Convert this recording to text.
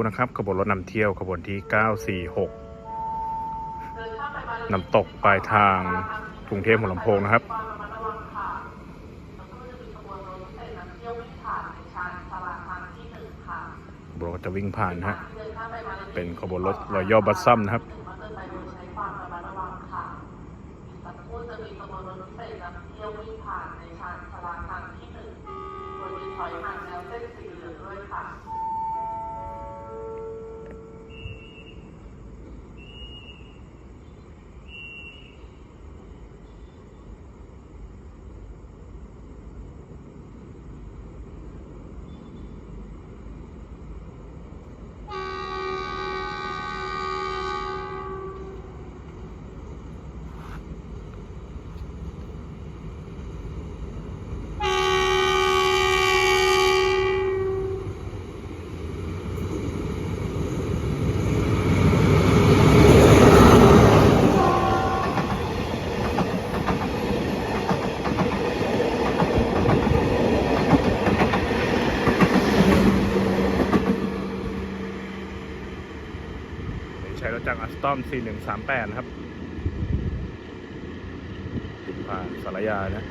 นะครับขบวนรถนำเที่ยวขบวนที่946น้ำตกปลายทางกรุงเทพหัวลำโพงนะครับรถจะวิ่งผ่านฮะเป็นขบวนรถรอยัลบัสซัมนะครับใช้รถจากอัสตอม4138นะครับผ่านสารยานะ